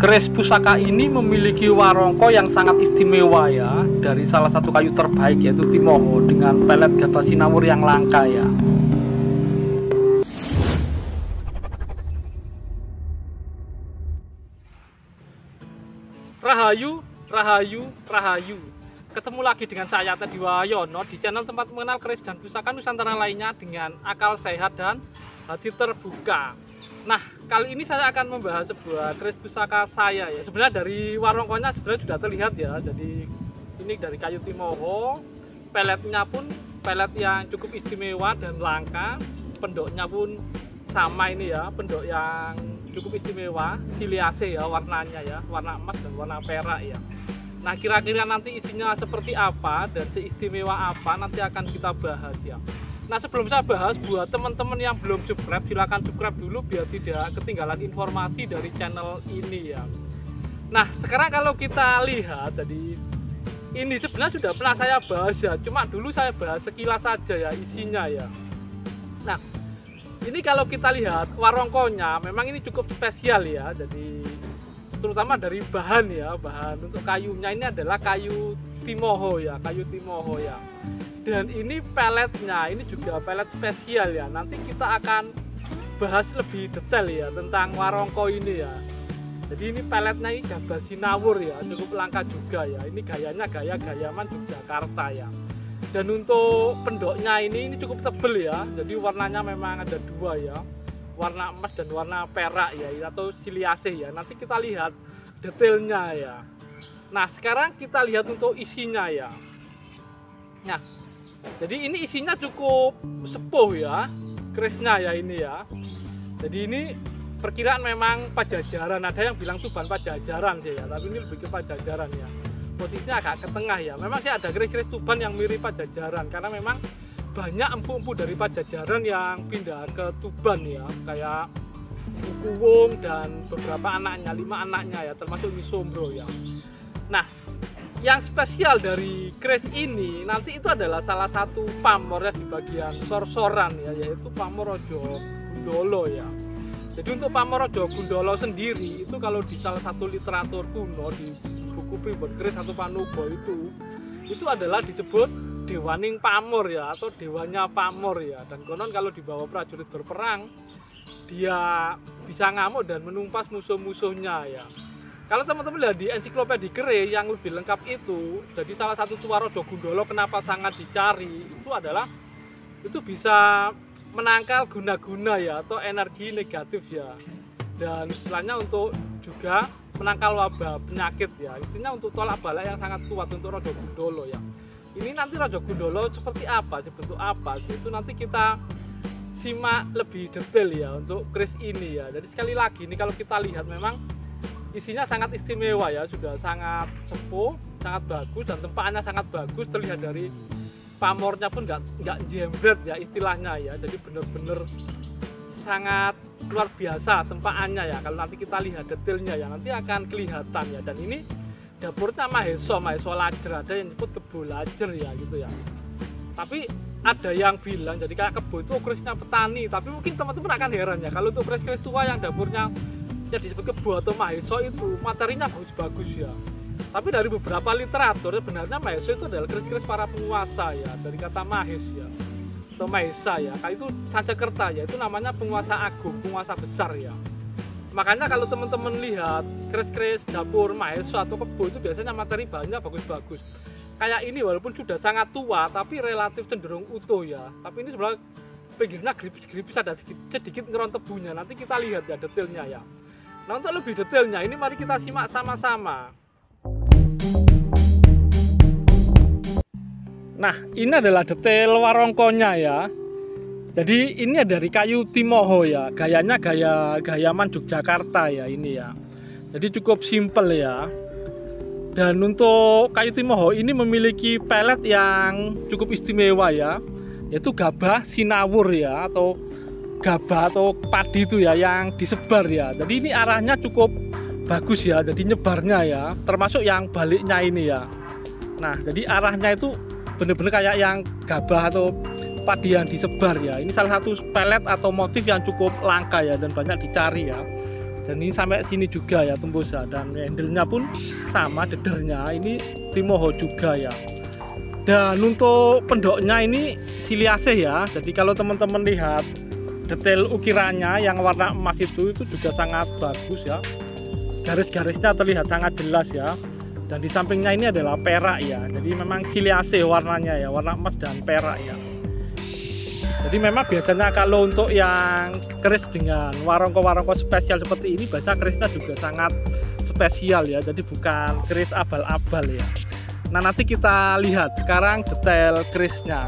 Keris pusaka ini memiliki warongko yang sangat istimewa ya, dari salah satu kayu terbaik yaitu Timoho dengan pelet gabah sinawur yang langka ya. Rahayu, Rahayu, Rahayu. Ketemu lagi dengan saya Teddy Wayono di channel tempat mengenal keris dan pusaka Nusantara lainnya dengan akal sehat dan hati terbuka. Nah, kali ini saya akan membahas sebuah keris pusaka saya ya. Sebenarnya dari warongkonya sebenarnya sudah terlihat ya. Jadi ini dari kayu Timoho. Peletnya pun pelet yang cukup istimewa dan langka. Pendoknya pun sama ini ya, pendok yang cukup istimewa. Siliase ya warnanya ya, warna emas dan warna perak ya. Nah, kira-kira nanti isinya seperti apa dan seistimewa apa nanti akan kita bahas ya. Nah, sebelum saya bahas, buat teman-teman yang belum subscribe, silahkan subscribe dulu biar tidak ketinggalan informasi dari channel ini ya. Nah, sekarang kalau kita lihat tadi, ini sebenarnya sudah pernah saya bahas ya, cuma dulu saya bahas sekilas saja ya isinya ya. Nah, ini kalau kita lihat warongkonya memang ini cukup spesial ya, jadi terutama dari bahan ya, bahan untuk kayunya ini adalah kayu Timoho ya, kayu Timoho ya. Dan ini peletnya, ini juga pelet spesial ya. Nanti kita akan bahas lebih detail ya tentang warongko ini ya. Jadi ini peletnya ini gabah sinawur ya, cukup langka juga ya. Ini gayanya gaya Gayaman Yogyakarta ya. Dan untuk pendoknya ini cukup tebel ya. Jadi warnanya memang ada dua ya, warna emas dan warna perak ya, atau siliase ya. Nanti kita lihat detailnya ya. Nah, sekarang kita lihat untuk isinya ya. Nah, jadi ini isinya cukup sepuh ya, kerisnya ya ini ya. Jadi ini perkiraan memang Pajajaran, ada yang bilang Tuban Pajajaran sih ya, tapi ini lebih ke Pajajaran ya. Posisinya agak ke tengah ya. Memang sih ada keris-keris Tuban yang mirip Pajajaran karena memang banyak empu-empu dari Pajajaran yang pindah ke Tuban ya, kayak Kuwung dan beberapa anaknya, 5 anaknya ya, termasuk Wisombro ya. Nah, yang spesial dari keris ini nanti itu adalah salah satu pamor ya di bagian sorsoran ya, yaitu Pamor Raja Gundolo ya. Jadi untuk Pamor Raja Gundolo sendiri itu kalau di salah satu literatur kuno di buku Primbon Keris atau Panubo itu adalah disebut Dewaning Pamor ya, atau dewanya Pamor ya. Dan konon kalau dibawa prajurit berperang dia bisa ngamuk dan menumpas musuh-musuhnya ya. Kalau teman-teman lihat di ensiklopedia keris yang lebih lengkap itu, jadi salah satu Suwarojo Gundolo kenapa sangat dicari itu adalah itu bisa menangkal guna-guna ya, atau energi negatif ya, dan istilahnya untuk juga menangkal wabah penyakit ya, intinya untuk tolak bala yang sangat kuat untuk Raja Gundolo ya. Ini nanti Raja Gundolo seperti apa, bentuk apa itu nanti kita simak lebih detail ya untuk keris ini ya. Jadi sekali lagi ini kalau kita lihat memang isinya sangat istimewa ya, sudah sangat sepuh, sangat bagus, dan tempaannya sangat bagus. Terlihat dari pamornya pun nggak jembret ya istilahnya ya. Jadi bener-bener sangat luar biasa tempaannya ya. Kalau nanti kita lihat detailnya ya nanti akan kelihatan ya. Dan ini dapurnya Maheso Lajer, ada yang nyebut kebo lajer ya gitu ya. Tapi ada yang bilang jadi kayak kebo itu kerisnya petani. Tapi mungkin teman-teman akan heran ya kalau untuk keris-keris tua yang dapurnya yang disebut kebo atau Maheso itu materinya bagus-bagus ya. Tapi dari beberapa literatur sebenarnya Maheso itu adalah keris-keris para penguasa ya, dari kata Mahes ya atau Mahesa ya. Kayak itu Sansekerta ya, itu namanya penguasa agung, penguasa besar ya. Makanya kalau teman-teman lihat keris-keris dapur Maheso atau kebo itu biasanya materi banyak, bagus-bagus. Kayak ini walaupun sudah sangat tua tapi relatif cenderung utuh ya. Tapi ini sebenarnya pinggirnya gripis-gripis, ada sedikit ngeron tebunya. Nanti kita lihat ya detailnya ya. Nah, untuk lebih detailnya ini mari kita simak sama-sama. Nah, ini adalah detail warongkonya ya. Jadi ini dari kayu Timoho ya, gayanya gaya Gayaman Yogyakarta ya ini ya. Jadi cukup simple ya. Dan untuk kayu Timoho ini memiliki pelet yang cukup istimewa ya, yaitu gabah sinawur ya, atau gabah atau padi itu ya yang disebar ya. Jadi ini arahnya cukup bagus ya, jadi nyebarnya ya, termasuk yang baliknya ini ya. Nah, jadi arahnya itu bener-bener kayak yang gabah atau padi yang disebar ya. Ini salah satu pelet atau motif yang cukup langka ya dan banyak dicari ya. Dan ini sampai sini juga ya tembus ya, dan handle-nya pun sama, dedernya ini Timoho juga ya. Dan untuk pendoknya ini Siliase ya. Jadi kalau teman-teman lihat detail ukirannya yang warna emas itu juga sangat bagus ya. Garis-garisnya terlihat sangat jelas ya. Dan di sampingnya ini adalah perak ya. Jadi memang Siliase warnanya ya, warna emas dan perak ya. Jadi memang biasanya kalau untuk yang keris dengan warongko-warongko spesial seperti ini, biasa kerisnya juga sangat spesial ya. Jadi bukan keris abal-abal ya. Nah, nanti kita lihat sekarang detail kerisnya.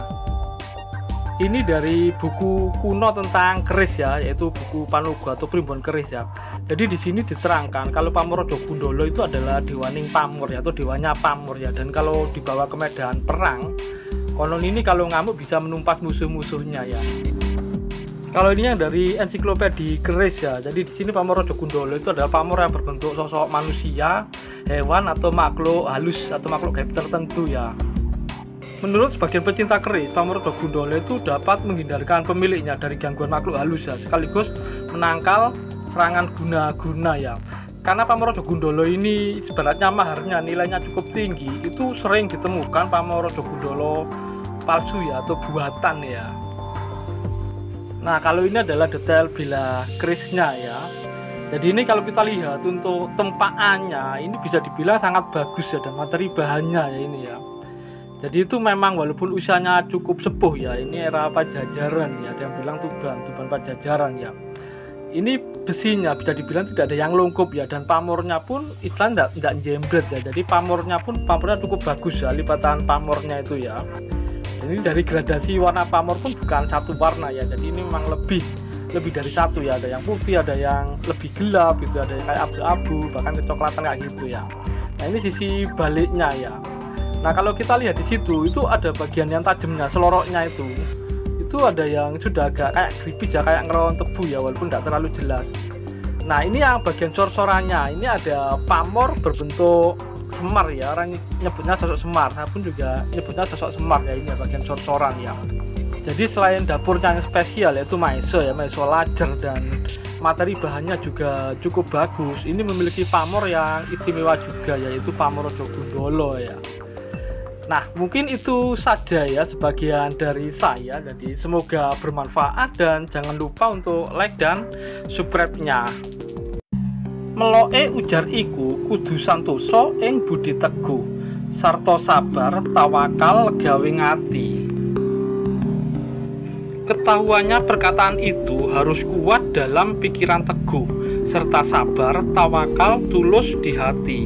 Ini dari buku kuno tentang keris ya, yaitu buku Panuga atau Primbon Keris ya. Jadi di sini diterangkan kalau Pamorojo Gundolo itu adalah dewaning pamor ya, atau dewanya pamor ya. Dan kalau dibawa ke medan perang, konon ini kalau ngamuk bisa menumpas musuh-musuhnya ya. Kalau ini yang dari ensiklopedi keris ya. Jadi di sini Pamorojo Gundolo itu adalah pamor yang berbentuk sosok manusia, hewan atau makhluk halus atau makhluk gaib tertentu ya. Menurut sebagian pecinta keris, Pamorojo Gundolo itu dapat menghindarkan pemiliknya dari gangguan makhluk halus ya, sekaligus menangkal serangan guna-guna ya. Karena Pamorojo Gundolo ini sebenarnya maharnya nilainya cukup tinggi, itu sering ditemukan Pamorojo Gundolo palsu ya, atau buatan ya. Nah, kalau ini adalah detail bila kerisnya ya. Jadi ini kalau kita lihat untuk tempaannya ini bisa dibilang sangat bagus ya, dan materi bahannya ya ini ya. Jadi itu memang walaupun usianya cukup sepuh ya, ini era Pajajaran ya, ada yang bilang Tuban Pajajaran ya. Ini besinya bisa dibilang tidak ada yang lungkup ya, dan pamornya pun Islam tidak jembret ya. Jadi pamornya cukup bagus ya, lipatan pamornya itu ya. Ini dari gradasi warna pamor pun bukan satu warna ya, jadi ini memang lebih dari satu ya, ada yang putih, ada yang lebih gelap gitu, ada yang kayak abu-abu, bahkan kecoklatan kayak gitu ya. Nah, ini sisi baliknya ya. Nah, kalau kita lihat di situ itu ada bagian yang tajamnya, seloroknya itu ada yang sudah agak kayak gripis ya, kayak ngerawan tebu ya, walaupun tidak terlalu jelas. Nah, ini yang bagian cor-corannya, ini ada pamor berbentuk semar ya, orang nyebutnya sosok semar, saya pun juga nyebutnya sosok semar ya, ini ya bagian cor-coran ya. Jadi selain dapurnya yang spesial yaitu maeso ya, maeso lajer, dan materi bahannya juga cukup bagus, ini memiliki pamor yang istimewa juga yaitu Pamorojo Gundolo ya. Nah, mungkin itu saja ya sebagian dari saya. Jadi semoga bermanfaat, dan jangan lupa untuk like dan subscribe-nya. Meloke ujar iku kudu santoso ing budi teguh, sarta sabar tawakal gawe ngati. Ketahuannya perkataan itu harus kuat dalam pikiran teguh, serta sabar tawakal tulus di hati.